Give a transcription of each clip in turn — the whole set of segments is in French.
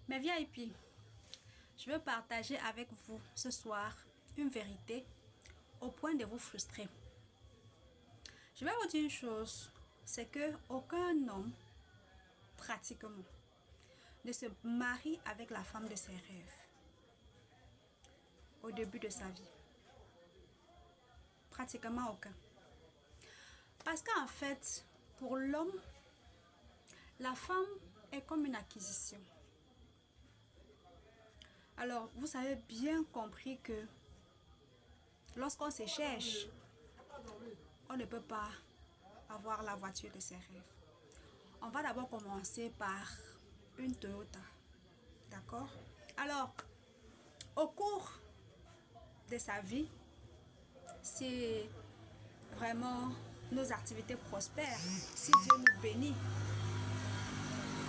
Mes VIP, je veux partager avec vous ce soir une vérité au point de vous frustrer. Je vais vous dire une chose, c'est que aucun homme, pratiquement, ne se marie avec la femme de ses rêves au début de sa vie. Pratiquement aucun. Parce qu'en fait, pour l'homme, la femme est comme une acquisition. Alors, vous avez bien compris que lorsqu'on se cherche, on ne peut pas avoir la voiture de ses rêves. On va d'abord commencer par une Toyota. D'accord? Alors, au cours de sa vie, si vraiment nos activités prospèrent, si Dieu nous bénit,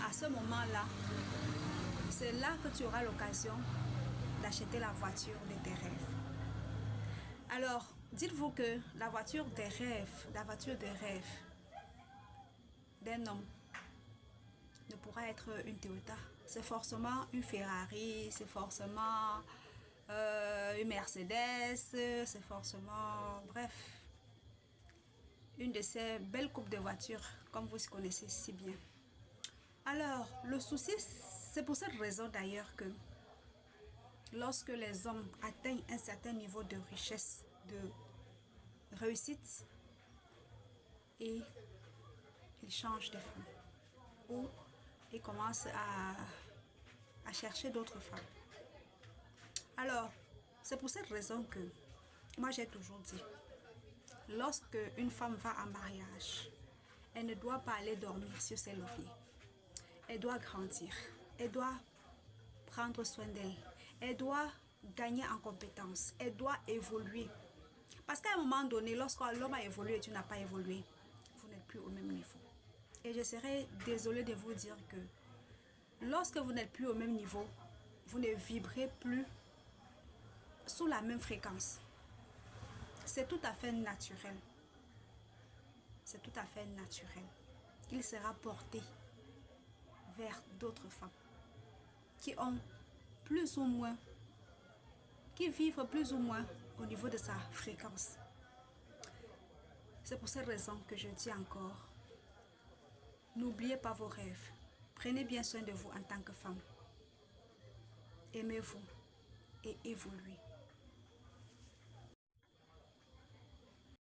à ce moment-là, c'est là que tu auras l'occasion d'acheter la voiture de tes rêves. Alors, dites-vous que la voiture des rêves d'un homme ne pourra être une Toyota. C'est forcément une Ferrari, c'est forcément une Mercedes, c'est forcément, bref, une de ces belles coupes de voitures, comme vous connaissez si bien. Alors, le souci, c'est pour cette raison d'ailleurs que lorsque les hommes atteignent un certain niveau de richesse, de réussite, et ils changent de femme, ou ils commencent à chercher d'autres femmes. Alors, c'est pour cette raison que moi j'ai toujours dit, lorsque une femme va en mariage, elle ne doit pas aller dormir sur ses lauriers. Elle doit grandir, elle doit prendre soin d'elle, elle doit gagner en compétences, elle doit évoluer. Parce qu'à un moment donné, lorsque l'homme a évolué et tu n'as pas évolué, vous n'êtes plus au même niveau. Et je serais désolée de vous dire que lorsque vous n'êtes plus au même niveau, vous ne vibrez plus sous la même fréquence. C'est tout à fait naturel. C'est tout à fait naturel. Il sera porté vers d'autres femmes qui ont plus ou moins, qui vivent plus ou moins au niveau de sa fréquence. C'est pour cette raison que je dis encore, n'oubliez pas vos rêves. Prenez bien soin de vous en tant que femme. Aimez-vous et évoluez.